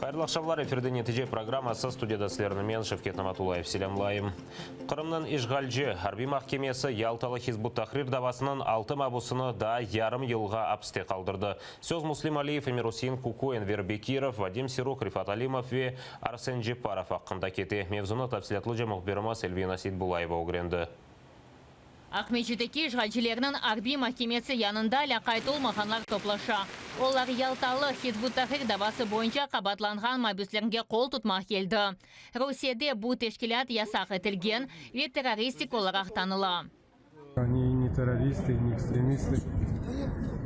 Қайырлы ақшамлар, эфирде нәтиже программасы, студияда сілерінің мен Шевкет Наматулаев селямлайым. Қырымның Ишғалжы Харби махкемесі Ялталы Хизбут Тахрир давасының 6 мабусыны да ярым елға апсте қалдырды. Сөз Муслим Алиев, Эмирусин Куку, Энвер Бекиров, Вадим Сирук, Рифат Алимов ве Арсен Джипаров аққында кете. Мевзуны тапсилатлы жамықберіма Сельвина Сидбулаева огренді. Ақмешітеке жғалжылерінің Арби махкемесі янында лақайтол маханлар топлаша. Олар Ялталы Хизбут Тахрир давасы бойынша қабатланған мабюслерге қол тұтмақ келді. Русияде бұл тешкілят ясақ етілген ве террористик олар ақтаныла. Они не террористы, не экстремисты.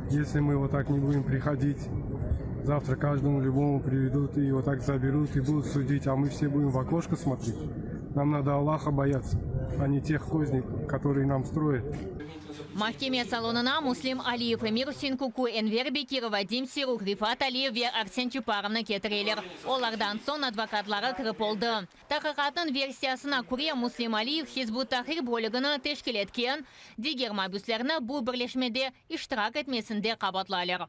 Если мы вот так не будем приходить, завтра каждому любому приведут и вот так заберут и будут судить, а мы все будем в окошко смотреть. Нам надо Аллаха бояться, а не тех козней, которые нам строят. Махкеме салонына Муслим Алиев, Эмирусин Куку, Энвер Бекиров, Вадим Сирук, Рифат Алиев ве Арсен Чупаровны кетірелер. Олардан сон адвокатлары кіріп олды. Тақиқаттың версиясына күре Муслим Алиев Хизбут Тахрир бөлігіні тешкіл еткен, дегер мабюслеріні бұл бірлешмеде иштирак етмесінде қабатлалар.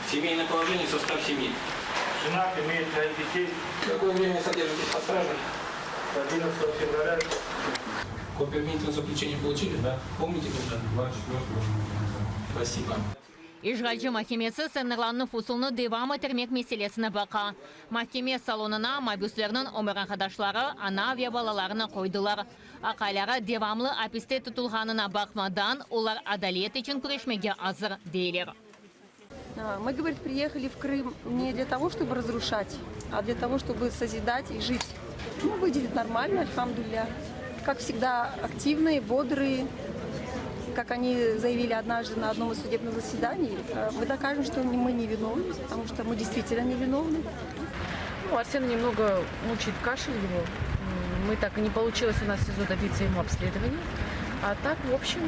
Семейное положение, состав семьи. Жена имеет 5 детей. Какое время содержитесь по страже? 11 февраля. Копию обвинительного заключения получили, да? Помните, когда? 24. Спасибо. Ишғалжы махкемесі сынырланны фусулны девам етермек меселесіні бақа. Махкеме салонына мабюслерінің омыран қадашлары ана авиабалаларына қойдылар. Ақайлары девамлы аписте тұтылғанына бақмадан олар адалет үшін күрешмеге азыр дейлер. Мы, говорит, приехали в Крым не для того, чтобы разрушать, а для того, чтобы созидать и жить. Ну, выглядит нормально, альхамдулилля. Как всегда, активные, бодрые. Как они заявили однажды на одном из судебных заседаний, мы докажем, что мы не виновны, потому что мы действительно не виновны. Ну, Арсен немного мучает кашель его. Мы так и не получилось у нас в СИЗО добиться ему обследования. А так, в общем,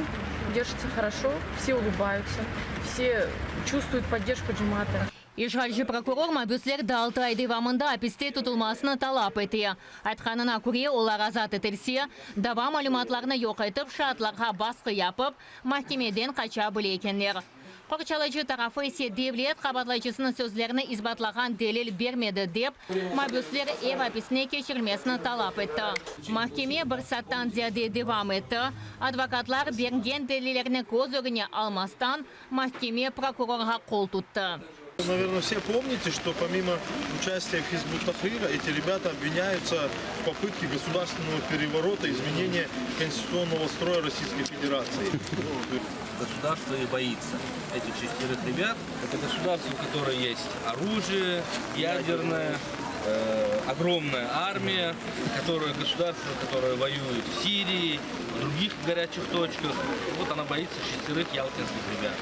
держится хорошо, все улыбаются, все чувствуют поддержку джамата. Ишғалжы прокурор мабюслер далты ай девамында аписте тұтылмасыны талап еті. Айтқанына күре олар азат етілсе, дава малюматларыны йоқ етіп, шатларға басқы япып, махкемеден қача білекенлер. Қорчалайчы тарафы есе девлет қабатлайчысының сөзлеріні избатлаған делил бермеді деп, мабюслер ев аписіне кешірмесіні талап етті. Махкеме бір саттан зияде девам етті. Адвокатлар берген делилеріне көз өгіне алмастан, махкеме прокурорға қол тұтты. Наверное, все помните, что помимо участия в Хизбут Тахрира эти ребята обвиняются в попытке государственного переворота, изменения конституционного строя Российской Федерации. Государство и боится этих 6 ребят. Это государство, у которого есть оружие, ядерное, огромная армия, государство, которое воюет в Сирии, в других горячих точках. Вот она боится 6 ялтинских ребят.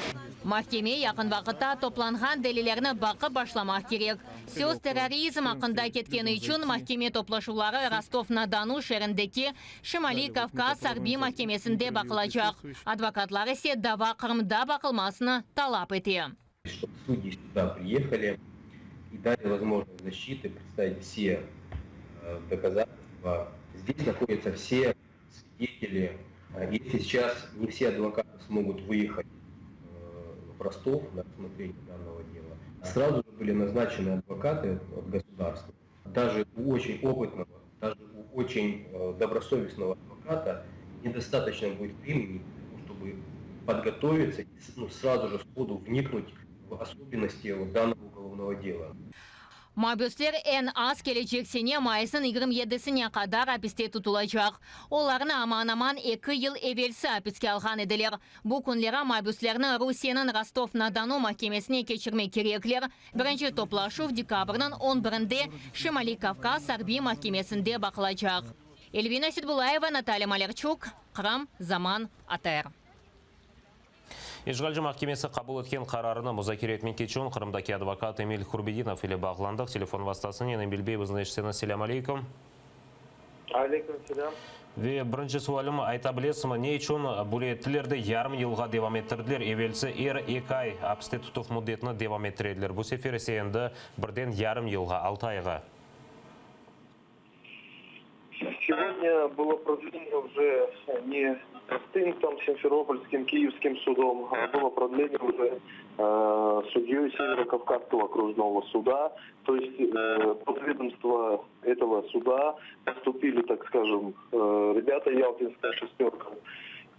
Махкеме яқын вақытта топланған делилеріні бақы башламақ керек. Сөз терроризм ақында кеткені үшін махкеме топлашулары Ростов-на-Дону шеріндеке Шимали Кавказ Арби махкемесінде бақылачақ. Адвокатлары се дава Қырымда бақылмасыны талап ете. Чтобы судьи сюда приехали и дали возможность защиты представить все доказательства. Здесь находятся все свидетели. Если сейчас не все адвокаты смогут выехать в Ростов на рассмотрение данного дела, сразу же были назначены адвокаты от государства. Даже у очень опытного, даже у очень добросовестного адвоката недостаточно будет времени, чтобы подготовиться и сразу же сходу вникнуть в особенности данного уголовного дела. Мабюслер ән аз келечексене майысын 27-сіне қадар аписте тұтылачақ. Оларыны аман-аман 2 ел евелсі аписке алған еділер. Бұл күнлері мабюслеріні Русияның Ростов-на-Дону махкемесіне кешірме кереклер. Бірінші топлашу в декабрның 11-де Шимали Кавказ Арби махкемесінде бақылачақ. Эльвина Сидбулаева, Наталья Малерчук, Қырым, Заман, АТР. Ишғалжы махкемесі қабыл еткен қарарыны мұзакер етмен кетшуін Қырымдаки адвокат Эмиль Хурбединов или бағландық. Телефон вастасын ені білбей бұзнайшысына. Селям алейкум. Алейкум селям. Ве бірінші суалым айта білесімі, не үшін бұлеттілерді ярым елға девам еттірділер, евелсі 2 ай апсте тұтық мұдетіні девам еттірділер. Бұл сефері сейінді бірден ярым елға 6 айға. Сегодня было продление уже не простым там Симферопольским, Киевским судом, а было продление уже судьей Северо-Кавказского окружного суда. То есть под ведомство этого суда поступили, так скажем, ребята Ялтинская шестерка.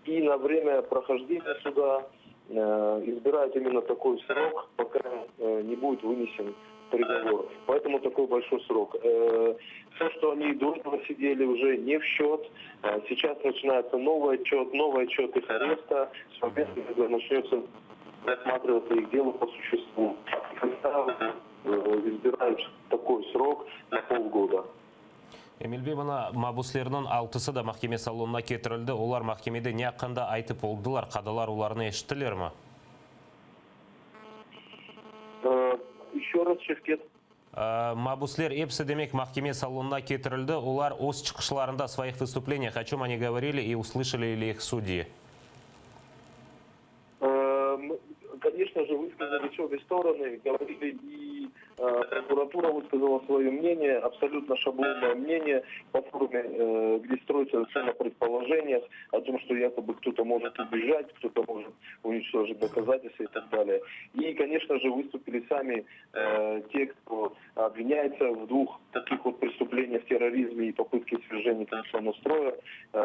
И на время прохождения суда избирают именно такой срок, пока не будет вынесен приговор. Поэтому такой большой срок. Все, что они до этого сидели, уже не в счет. Сейчас начинается новый отчет их ареста. Соответственно, когда начнется рассматриваться их дело по существу. И когда избирают такой срок на полгода. Эмилбей, мына мабуслерінің 6-сы да махкеме салонына кетірілді. Олар махкемеде не қанда айтып олдылар, қадалар оларны ештілер ме? Еще раз, Шевкет. Мабуслер эпсы демек махкеме салонына кетірілді. Олар өз чықышларында в своих выступлениях, о чем они говорили и услышали ли их судьи? Конечно же, высказали обе стороны, говорили и прокуратура высказала свое мнение, абсолютно шаблонное мнение по форуме, где строится все на предположениях о том, что якобы кто-то может убежать, кто-то может уничтожить доказательства и так далее. И, конечно же, выступили сами те, кто обвиняется в двух таких вот преступлениях: терроризме и попытке свержения конституционного строя.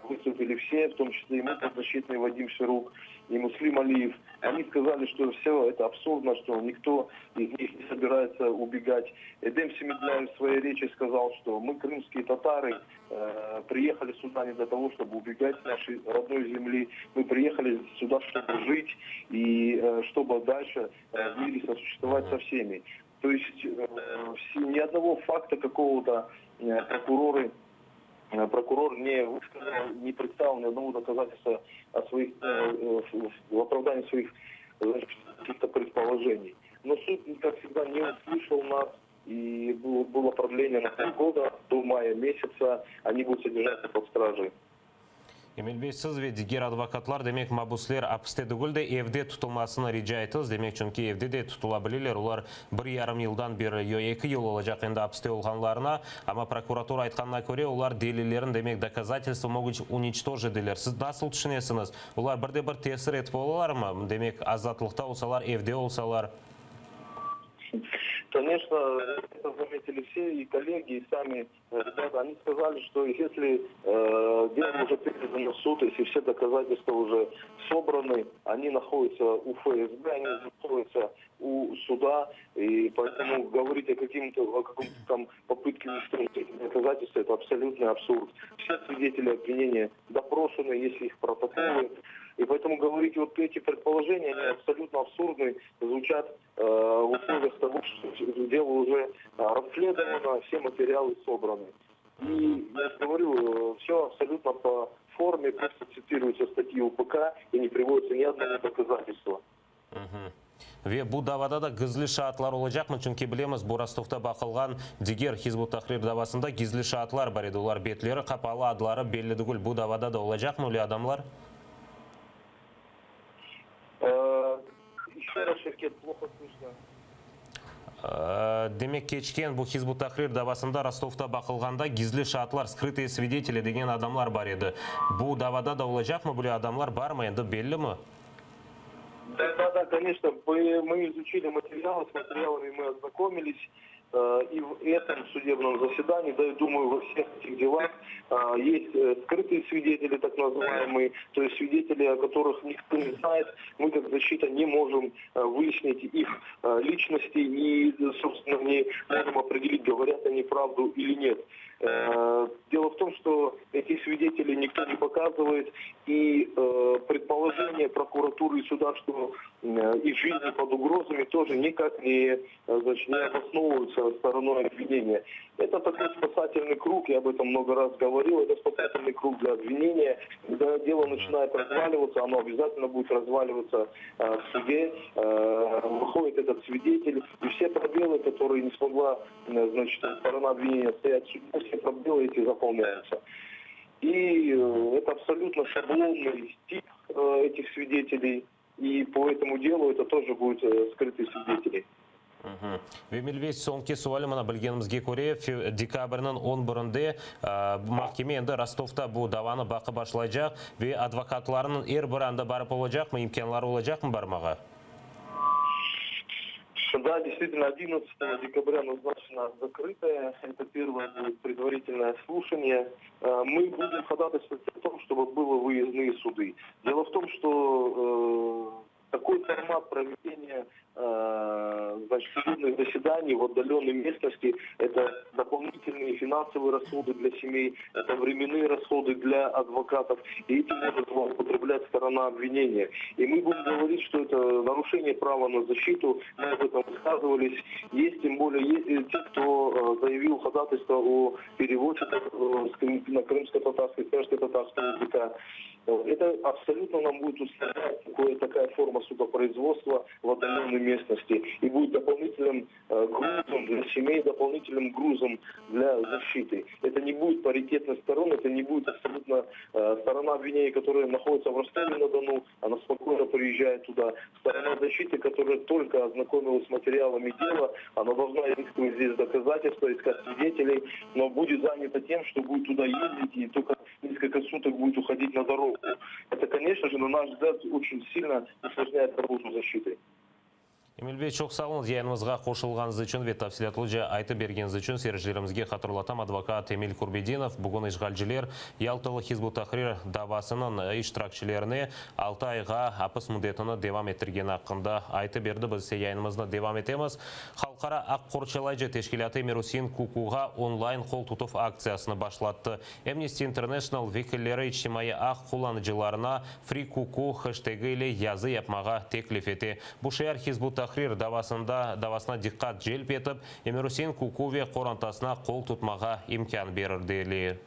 Выступили все, в том числе и мой подзащитный Вадим Ширук, и Муслим Алиев. Они сказали, что все это абсурдно, что никто из них не собирается убегать. Эдем Семидляев в своей речи сказал, что мы, крымские татары, приехали сюда не для того, чтобы убегать с нашей родной земли. Мы приехали сюда, чтобы жить и чтобы дальше в мире сосуществовать со всеми. То есть ни одного факта какого-то прокурор не высказал, не представил ни одного доказательства о своих, в оправдании своих каких-то предположений. Но суд, как всегда, не услышал нас, и было продление на полгода, до мая месяца они будут содержаться под стражей. Эмилбей, сіз ве дигер адвокатлар демек мабуслер апсте дүгілді евде тұтылмасына рижа айтыз. Демек чүнки евде де тұтыла білелер. Олар 1,5 жылдан бері, 2 жыл олacak енді апсте олғанларына. Ама прокуратура айтқанына көре, олар делилерін демек доказательства могут уничтожеділер. Сіз насыл түшінесіңіз? Олар бірде-бір тесір етіп олалар ма? Демек азатлықта олсалар, евде олсалар? Конечно, это заметили все, и коллеги, и сами ребята. Они сказали, что если дело уже передано в суд, если все доказательства уже собраны, они находятся у ФСБ, они находятся у суда, и поэтому говорить о каком-то там попытке уничтожить доказательства — это абсолютный абсурд. Все свидетели обвинения допрошены, есть их протоколы. И поэтому говорить вот эти предположения, они абсолютно абсурдны, звучат в условиях того, что дело уже расследовано, все материалы собраны. И я говорю, все абсолютно по форме, просто цитируются статьи УПК и не приводится ни одного доказательства. Ве бұл давада да гізлі шаатлар олacak mı? Çünkü білеміз, бұл Ростовта бақылған дигер Хизбут Тахрир давасында гізлі шаатлар бар еді. Олар бетлері, қапалы адлары белі дүгіл. Бұл давада да olacak mı öyle адамлар? Еще раз, Шевкет, плохо слышно. Демек кечкен бұл Хизбут Тахрир давасында Ростовта бақылғанда гизлі шаатлар, скрытые свидетели деген адамлар бар еді. Бұл давада да olacak mı? Бұл адамлар бар ма? Енді белі ме? Да, конечно. Мы изучили материалы, с материалами мы ознакомились. И в этом судебном заседании, да, я думаю, во всех этих делах есть скрытые свидетели, так называемые, то есть свидетели, о которых никто не знает. Мы, как защита, не можем выяснить их личности и, собственно, не можем определить, говорят они правду или нет. Дело в том, что этих свидетелей никто не показывает, и предположение прокуратуры и суда, что их жизни под угрозами, тоже никак не обосновываются стороной обвинения. Это такой спасательный круг, я об этом много раз говорил, это спасательный круг для обвинения. Когда дело начинает разваливаться, оно обязательно будет разваливаться в суде, выходит этот свидетель, и все пробелы, которые не смогла, сторона обвинения стоять в суде, все пробелы эти заполняются. И это абсолютно шаблонный тип этих свидетелей, и по этому делу это тоже будут скрытые свидетели. Вемелвес соңки суалы мына білгенімізге көре декабрінің 11-інде махкеме енді Ростовта бұл даваны бақы башлайжақ ве адвокатларының бір анда барып олajaq мы, имканлары олajaq мы бармаға? Да, действительно, 11 декабря назначено закрытое. Это первое будет предварительное слушание. Мы будем ходатайствовать о том, чтобы было выездные суды. Дело в том, что такой формат проведения судебных заседаний в отдаленной местности – это дополнительные финансовые расходы для семей, это временные расходы для адвокатов, и этим может злоупотреблять сторона обвинения. И мы будем говорить, что это нарушение права на защиту, мы об этом высказывались. Есть тем более те, кто заявил ходатайство о переводе на крымско-татарский, крымско-татарского языка. Это абсолютно нам будет устраивать такая форма судопроизводства в отдаленной местности и будет дополнительным грузом для семей, дополнительным грузом для защиты. Это не будет паритетных сторон, это не будет абсолютно сторона обвинения, которая находится в Ростове-на-Дону, она спокойно приезжает туда. Сторона защиты, которая только ознакомилась с материалами дела, она должна искать здесь доказательства, искать свидетелей, но будет занята тем, что будет туда ездить и только несколько суток будет уходить на дорогу. Это, конечно же, на наш взгляд, очень сильно усложняет работу защиты. Эмилбек, çok sağ olun. Yayınımızға қошылғаныңыз үшін ве тәфсилатлы айтып бергеніңіз үшін сережілерімізге қатырлатам адвокат Эмиль Курбединов бүгін ишғалжілер Ялталы Хизбут Тахрир давасының иштиракчыларына 6 айға апыс міндетіні девам еттірген ақында айтып берді. Біз yayınımызны девам етеміз. Халқара Аққорчалайжы тешкілаты Эмирусин Кукуға онлайн қол тұтып акциясыны башлатты. Amnesty International векілері иштимайы ақ қоланыжыларына Free Kuku хэштегі ile yazı yapmaға теклиф еті. Бұл шаяр Хизбут Тахрир давасына диққат желп етіп, Эмирусин Кукуве қорантасына қол тұтмаға имкан берірделер.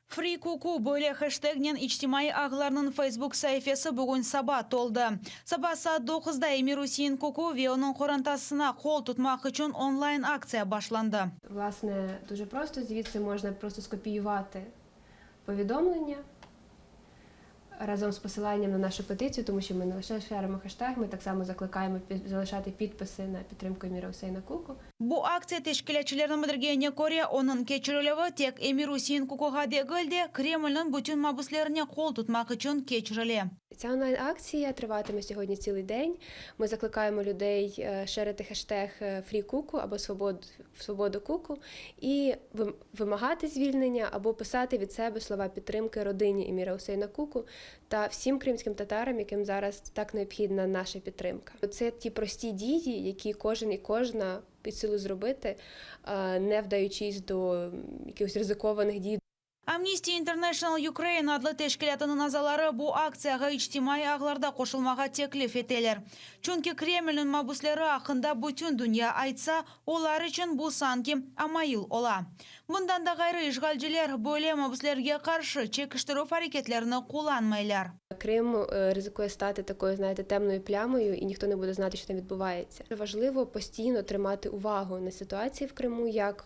Free Kuku böyle hashtagнен içtimai ağlarının Facebook sayfası bugün sabah oldu. Sabah saat 9'da Эмирусин Kuku ve onun korantasına kol tutmak için online акція başlandı. Власне, дуже просто, звідси можна просто скопіювати повідомлення разом з посиланням на нашу петицію, тому що ми не лише шеримо хештег, ми так само закликаємо залишати підписи на підтримку Еміра Хусейна Куку. Bu акция teşkilatçılarının bildirgeniне ko'ra, onun keçirilişi tek Эмирусин Кукуға değil de Кремльнің bütün mabuslarına kol tutmak için keçirili. Ця онлайн-акція триватиме сьогодні цілий день. Ми закликаємо людей шерити хештег Free Kuku або Свободу Куку і вимагати звільнення або писати від себе слова підтримки родині Еміра Хусейна Куку та всім кримським татарам, яким зараз так необхідна наша підтримка. Це ті прості дії, які кожен і кожна під силу зробити, не вдаючись до якихось ризикованих дій. Amnesty International Ukraine adlı teşkilatının azaları bu aksiyaga içtimai ağlarda koşulmağa teklif eteler. Çünkü Kreml'nin mabusları hakkında bütün dünya aytsa, onlar için bu sanki amayıl ola. Bundan da gayrı işgalciler böyle mabuslarga karşı çekiştirу hareketlerini kullanmaylar. Крим ризикує стати такою, знаєте, темною плямою, і ніхто не буде знати, що там відбувається. Важливо постійно тримати увагу на ситуації в Криму, як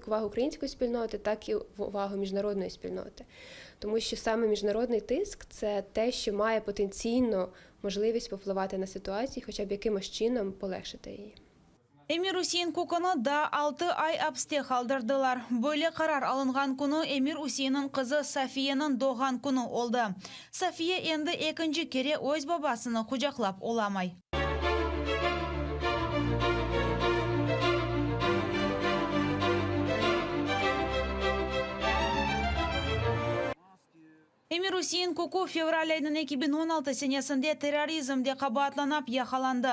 увагу української спільноти, так і увагу міжнародної спільноти. Тому що саме міжнародний тиск – це те, що має потенційно можливість повпливати на ситуацію, хоча б якимось чином полегшити її. Эмирусин Куку'nu da 6 ay hapiste kaldırdılar. Böyle karar alıngan kunu Эмирусин'in kızı Safiye'nin doğan kunu oldu. Safiye endi ikinci kere öz babasını kucaklap olamay. Эмирусин Kuku fevral ayının 2016 senesinde terrorizmde kabahatlanıp yakalandı.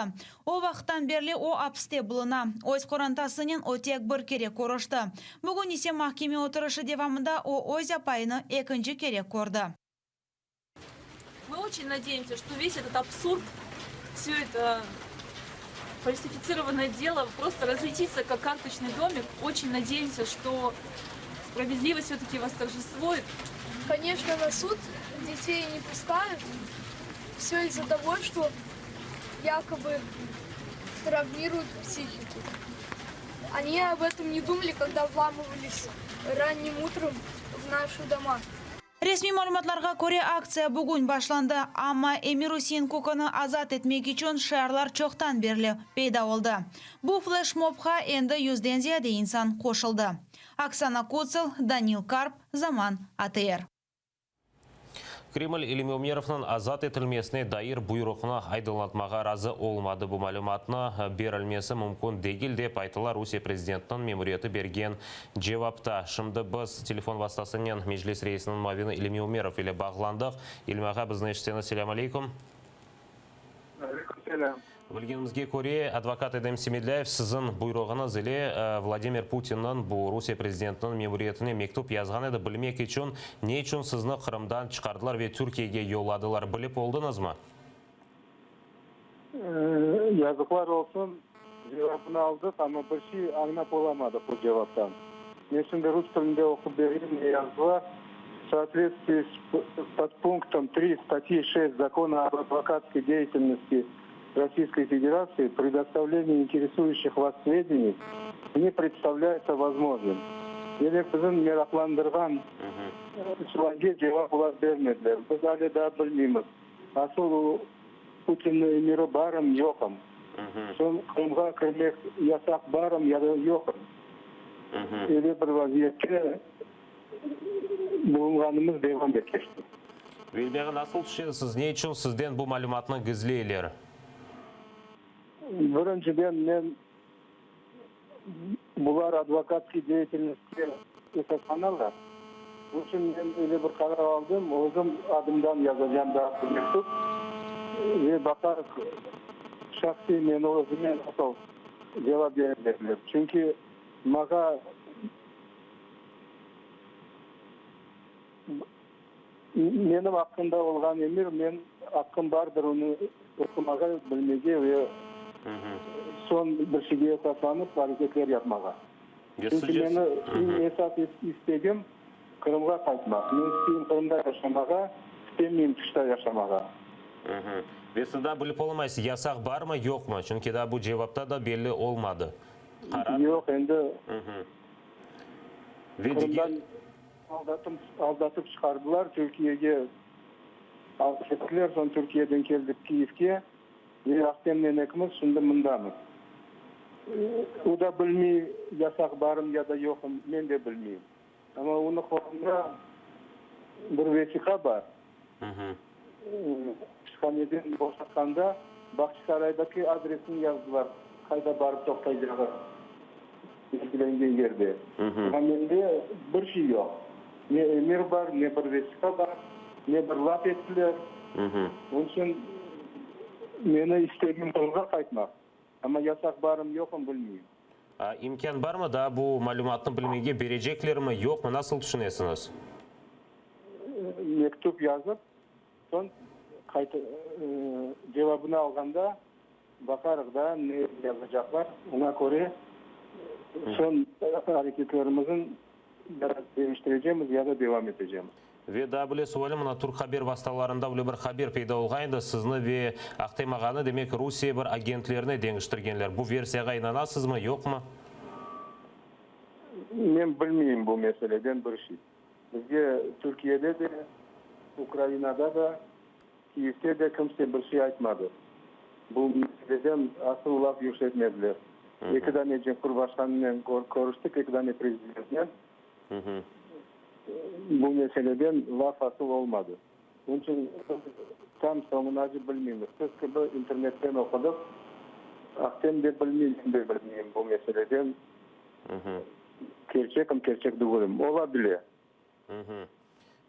O vaxttan beri o hapiste buluna. Öz korantasının o tek bir kere ko'rishdi. Bugün ise mahkeme oturuşu devamında o öz apayını ikinci kere ko'rdi. Мы очень надеемся, что весь этот абсурд, все это фальсифицированное дело просто разлетится как карточный домик. Очень надеемся, что справедливость все-таки восторжествует. Конечно, на суд детей не пускают. Все из-за того, что якобы травмируют психику. Они об этом не думали, когда вламывались ранним утром в наши дома. Resmi ma'lumotlarga ko'ra aksiya bugun boshlandi, ammo Emir Hussein Kukuni azat etmek uchun shiorlar cho'qdan beri paydo bo'ldi. Bu flashmobga endi 100 dan ziyada inson qo'shildi. Oksana Kutsel, Danil Karp, Zaman, ATR. Кремль Илим Умеровның азат етілмесіне дайыр бұйрықны айдылатмаға разы олмады. Бұл мәліматны берілмесі мүмкін дегіл деп айтылар Русия президентінің мемориеті берген жевапта. Шымды біз телефон вастасынен Межлис рейсінің мавины Илим Умеров или бағландық. Илмаға біздің ештені селям алейкум. Білгенімізге көре адвокат Эдем Семедляев сіздің бұйрығыңыз еле Владимир Путиннің бұл Русия президентінің мемориетіне мектуп yazған еді. Білмек үшін не үшін сізні Қырымдан шығардылар ве Түркияге yolладылар? Біліп олдыңыз ма? Yazıklar olsun, cevabını aldık ama bir şey anlap olamadık bu cevaptan. Ben şimdi Rus dilinde okuyup vereyim ne yazdılar. В соответствии с подпунктом 3 статьи 6 Закона об адвокатской деятельности Российской Федерации предоставление интересующих вас сведений не представляется возможным. Еле біздің меракландырған сұрағына жауап олар бермеділер. Біз әлі да білмейміз. Асыл Путиннің эмирі барым, жоқым. Сон Қырымға кірмек ясақ барым, я да жоқым. Еле бір вазиетке болғанымыз девам еткешті. Велбеғін асыл түшенсіз, не үшін сізден бұл мәліматны гізлейлер? Біріншіден мен бұлар адвокатский деятельностьке есепханалар. Үшін мен еле бір қарар алдым, өзім адымдан yazacağım да мектуп. Ve bakar şahsi men өзіме сол cevap verebilirim. Çünkü mağa менің hakkında olgan emir, men hakkım vardır onu okumağa, bilmege ve son bir şeyge taslanıp hareketler yapmağa. Çünkü meni esas istediğim Kırım'a kaytmak. Men isteyim Kırım'da yaşamağa, istemeyim tışta yaşamağa. Ve sizda bilip olmayız, yasak var mı yok mu? Çünkü da bu cevapta da belli olmadı. Yok, endi Kırım'dan aldatıp çıkardılar. Türkiye'ye alıştılar. Son Türkiye'den geldik Kiev'e. Ve Akdem'den ekimiz şimdi mındamız. O da bilmeyi yasak barım ya da yokum. Ben de bilmeyeyim. Ama onun kolunda bir vesika var. Çıkaneden boşatkanda Bakçısaray'daki adresini yazdılar. Kayda barıp toktayacağı ilgilendiği yerde. Ama bende bir şey yok. Ne emir var, ne bir vesika var, ne bir laf ettiler. Onun için meni istediğim Kırım'a kaytmak. Ama yasak barım yokum bilmeyeyim. İmkan var mı da bu malumatını bilmege verecekler mi yok mu? Nasıl düşünüyorsunuz? Mektup yazıp son cevabını alganda bakarız da ne yazacaklar. Ona göre son hareketlerimizin değiştireceğimiz ya da devam edeceğimiz. Ve da bile sualım ona Türk haber vasıtalarında bile bir haber peyda olğaydı sizni ve aqtaymağаны demek Rusiya bir agentlerini dengiştirgenler. Bu versiyaga inanasız mı yok mu? Ben bilmeyeyim bu meseleden bir şey. Bizge Türkiye'de de, Ukrayna'da da, Kiev'de de kimse bir şey aytmadı. Bu meseleden asıl laf yükseltmediler. İki tane Cumhurbaşkanı'yla konuştuk, iki tane Prezident'le. Bu meseleden laf asıl olmadı. Onun için tam sonunu bilmiyoruz. Siz gibi internetten okuduk. Aktem de bilmeyeyim bu meseleden. Gerçek değilim. Olabilir.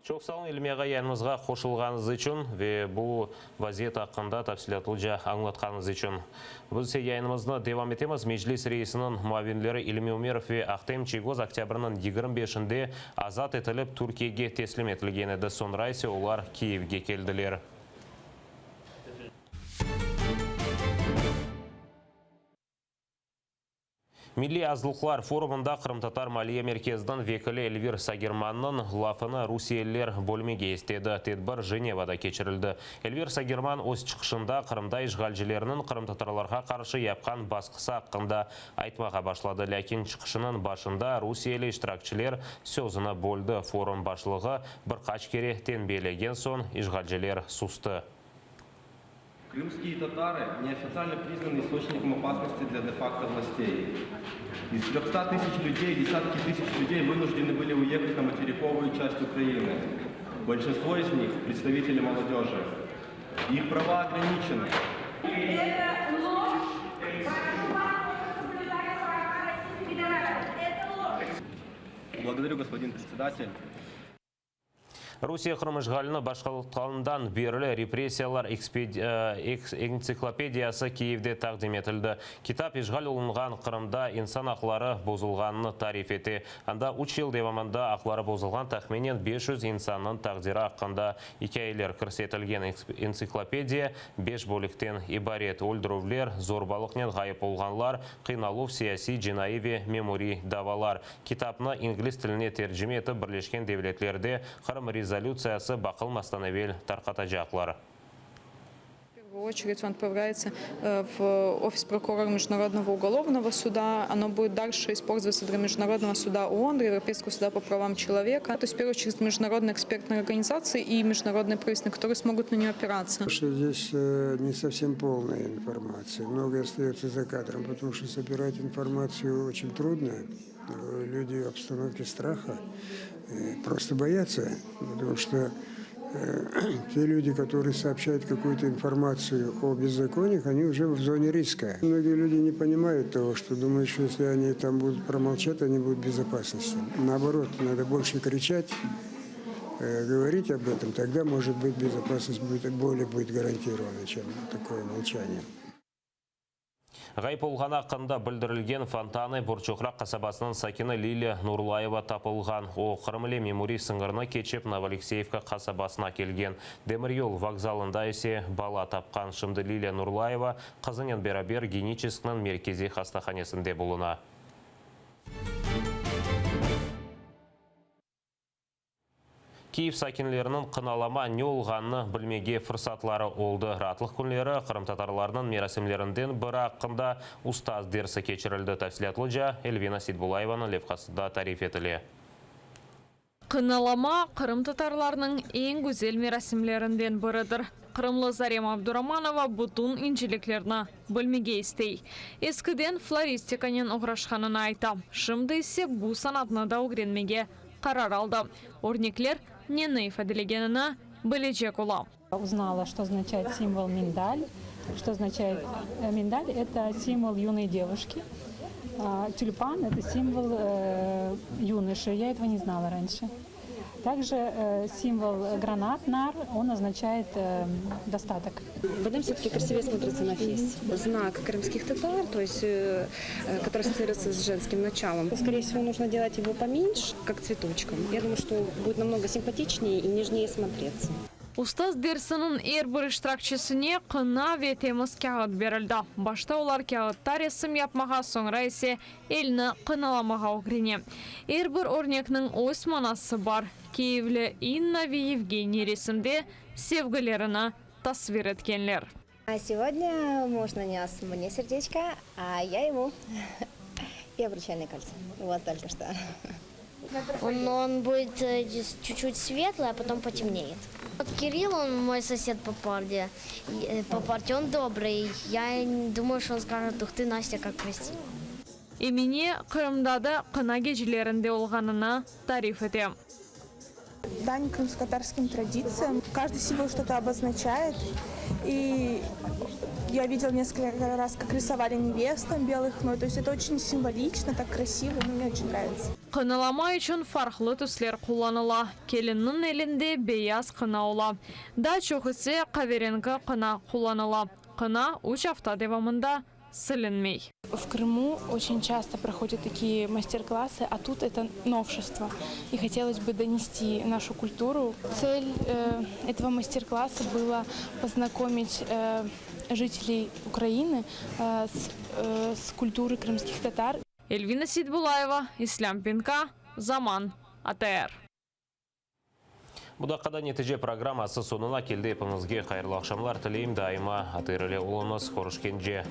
Çok sağ olun İlmiyaға yanımızға қосылғаныңыз үшін ve bu vaziyet hakkında tafsilatlıca anlatqanınız için. Biz yayınımızda devam etemiz. Meclis reisinin muavinleri İlmi Umerov ve Aqtem Чийгоз октябрның 25-inde azat etilip Türkiye'ye teslim etilgen edi. Sonra ise onlar Kiev'ge keldiler. Milli Azlıqlar forumunda Qırım-Tatar Maliyye Merkezden vekili Elvir Sagirman'ın lafını Rusiyeliler bölmege istedi. Tedbir Женевада keçirildi. Elvir Sagirman öz çıkışında Qırımda işgalcilerinin Qırım-Tatarlarga karşı yapkan baskısı hakkında aytmağa başladı. Lakin çıkışının başında Rusiyeli iştirakçiler sözünü böldü. Forum başlığı bir kaç kere tenbelegen son işgalciler sustu. Крымские татары неофициально признаны источником опасности для де-факто властей. Из 300 тысяч людей, десятки тысяч людей вынуждены были уехать на материковую часть Украины. Большинство из них – представители молодежи. Их права ограничены. Благодарю, господин председатель. Rusия Qırım işgalini başqalıqlarından berili repressiyalar ensiklopediyası Kiyev'de təqdim etildi. Kitap işgal olunğan Qırımda insan haqları bozulğanını tarif etti. Anda 3 yıl devamında haqları bozulğan təxminen 500 insanın təqdiri haqqında hikayeler kirsetilgen ensiklopediya 5 bölükten ibaret. Öldürüvler, zorbalıqnen gayip olğanlar, qıynalov, siyasi, jinayi ve memori davalar. Kitapını İngiliz tiline tercüme etip Birleşken Devletlerde Qırım резолюциясы бақылмастан әвел тарқатажақлары. В первую очередь он отправляется в офис прокурора Международного уголовного суда. Оно будет дальше использоваться для Международного суда ООН, для Европейского суда по правам человека. То есть, в первую очередь, международные экспертные организации и международные правительства, которые смогут на нее опираться. Потому что здесь не совсем полная информация. Многое остается за кадром, потому что собирать информацию очень трудно. Люди в обстановке страха просто боятся, потому что те люди, которые сообщают какую-то информацию о беззакониях, они уже в зоне риска. Многие люди не понимают того, что думают, что если они там будут промолчать, они будут в безопасности. Наоборот, надо больше кричать, говорить об этом, тогда, может быть, безопасность более будет гарантирована, чем такое молчание. Ғайып болған ақында білдірілген Фонтаны Бурчухрак қасабасының сакины Лилия Нурлаева тапылған. О Қырымле меморий сыңғырына кечіп Новоалексеевка қасабасына келген. Демирьол вокзалында есе бала тапқан. Шымды Лилия Нурлаева қызынен берабер геническінің меркези хастаханесінде болуна. Киев сакинлерінің қыналама не олғанны білмеге фырсатлары олды. Ратлық күнлері Қырым-татарларының мерасимлерінден бір ақында ұстаз дерсі кечірілді. Тәфсилатлыжа Эльвина Сидбулаеваның левқасында тариф етілі. Қыналама Қырым-татарларының ең güzel мерасимлерінден бірідір. Қырымлы Зарема Абдураманова бұтын инжелеклеріні білмеге істей. Ескіден флористиканен ұғырашқанын айта. Шымды есе бұл санатына да ұғренмеге қарар алды. Орнеклер не ifadelegenini bilecek olam. Узнала, что означает символ миндаль. Что означает миндаль? Это символ юной девушки. Тюльпан – это символ юноши. Я этого не знала раньше. Также символ гранат, нар, он означает достаток. Потом все-таки красивее смотрится на фест. Знак крымских татар, то есть, который ассоциируется с женским началом. Скорее всего, нужно делать его поменьше, как цветочком. Я думаю, что будет намного симпатичнее и нежнее смотреться. Устаз дерсінің әрбір iştirakçısіне қына ве теміз кағыт берілді. Башта олар кағыттар есім yapmaға соңра есе еліні қыналамаға оқырене. Әрбір орнекнің өз манасы бар. Киевлі Инна ве Евгений ресімде sevgilerini tasvir etkенлер. А сегодня муж нанес мне сердечко, а я ему и обручальное кольцо. Вот только что. Он будет чуть-чуть светлый, а потом потемнеет. Вот Кирилл, он мой сосед по парте, он добрый. Я думаю, что он скажет: ух ты, Настя, как красиво. Имени Қырымда да қына кежелерінде олғанына тариф етем. Дань крымско-татарским традициям. Каждый символ что-то обозначает. И я видела несколько раз, как рисовали невестам белых. То есть это очень символично, так красиво. Мне очень нравится. Қыналама үшін фарқлы түслер қоланыла. Келіннің елінде бейаз қына ола. Да чоқысы қаверенгі қына қоланыла. Қына 3 hafta devamında silinmей. В Крыму очень часто проходят такие мастер-классы, а тут это новшество. И хотелось бы донести нашу культуру. Цель этого мастер-класса была познакомить жителей Украины с культурой крымских татар. Эльвина Сидбулаева, Ислам Пинка, Заман, АТР. Будақада нетиже программасы сонuna келді епімізге қайырлы ақшамлар тілейм дайыма атырылы олымыз қорышкенже.